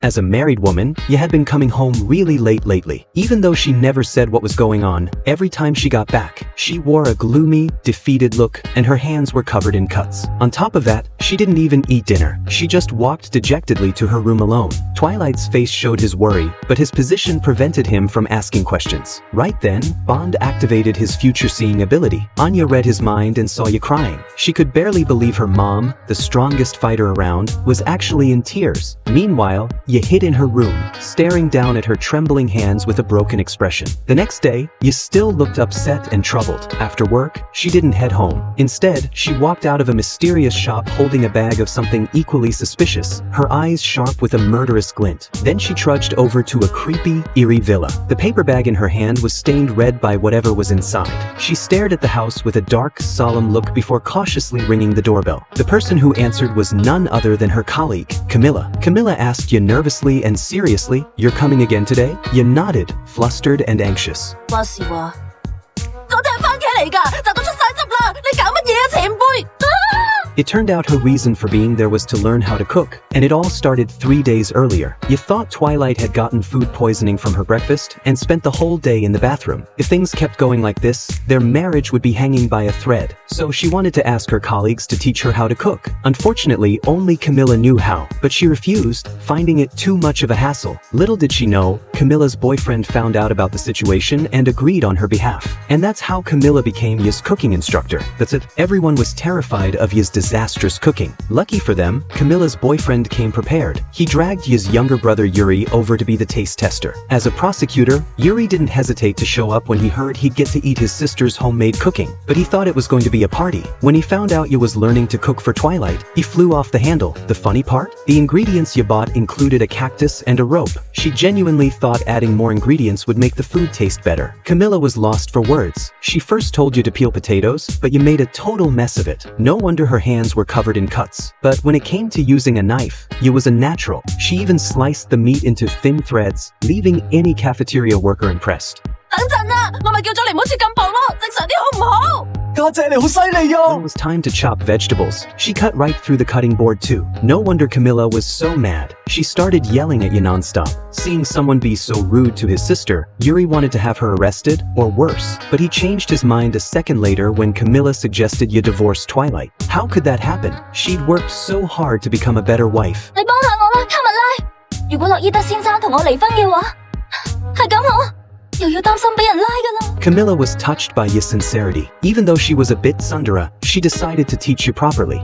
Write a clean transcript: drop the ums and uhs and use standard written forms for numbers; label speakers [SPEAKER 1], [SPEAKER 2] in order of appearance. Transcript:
[SPEAKER 1] As a married woman, you had been coming home really late lately. Even though she never said what was going on, every time she got back, she wore a gloomy, defeated look, and her hands were covered in cuts. On top of that, she didn't even eat dinner. She just walked dejectedly to her room alone. Twilight's face showed his worry, but his position prevented him from asking questions. Right then, Bond activated his future-seeing ability. Anya read his mind and saw you crying. She could barely believe her mom, the strongest fighter around, was actually in tears. Meanwhile, you hid in her room, staring down at her trembling hands with a broken expression. The next day, you still looked upset and troubled. After work, she didn't head home. Instead, she walked out of a mysterious shop holding a bag of something equally suspicious, her eyes sharp with a murderous glint. Then she trudged over to a creepy, eerie villa. The paper bag in her hand was stained red by whatever was inside. She stared at the house with a dark, solemn look before cautiously ringing the doorbell. The person who answered was none other than her colleague, Camilla. Camilla asked you nervously and seriously, "You're coming again today?" You nodded, flustered and anxious.
[SPEAKER 2] 話時話，嗰隻係番茄嚟㗎，摘到出晒汁啦！你搞乜嘢啊，前輩？
[SPEAKER 1] It turned out her reason for being there was to learn how to cook, and it all started 3 days earlier. You thought Twilight had gotten food poisoning from her breakfast and spent the whole day in the bathroom. If things kept going like this, their marriage would be hanging by a thread. So she wanted to ask her colleagues to teach her how to cook. Unfortunately, only Camilla knew how, but she refused, finding it too much of a hassle. Little did she know, Camilla's boyfriend found out about the situation and agreed on her behalf. And that's how Camilla became Ye's cooking instructor. That's it. Everyone was terrified of Ye's disastrous cooking. Lucky for them, Camilla's boyfriend came prepared. He dragged Ye's younger brother Yuri over to be the taste tester. As a prosecutor, Yuri didn't hesitate to show up when he heard he'd get to eat his sister's homemade cooking, but he thought it was going to be a party. When he found out Ye was learning to cook for Twilight, he flew off the handle. The funny part? The ingredients Ye bought included a cactus and a rope. She genuinely thought adding more ingredients would make the food taste better. Camilla was lost for words. She first told you to peel potatoes, but you made a total mess of it. No wonder her hands were covered in cuts. But when it came to using a knife, Ye was a natural. She even sliced the meat into thin threads, leaving any cafeteria worker impressed.
[SPEAKER 2] 等陣啦，我咪叫咗你唔好切咁薄咯，正常啲好唔好？
[SPEAKER 3] 家姐你好犀利
[SPEAKER 1] When
[SPEAKER 3] 啊！
[SPEAKER 1] it was time to chop vegetables, she cut right through the cutting board too. No wonder Camilla was so mad. She started yelling at you nonstop. Seeing someone be so rude to his sister, Yuri wanted to have her arrested, or worse. But he changed his mind a second later when Camilla suggested you divorce Twilight. How could that happen? She'd worked so hard to become a better wife.
[SPEAKER 2] 你幫下我啦，卡密拉。如果洛伊德先生同我離婚嘅話，係咁我又要擔心俾人拉㗎啦。
[SPEAKER 1] Camilla was touched by Ye's sincerity. Even though she was a bit tsundere, she decided to teach you properly.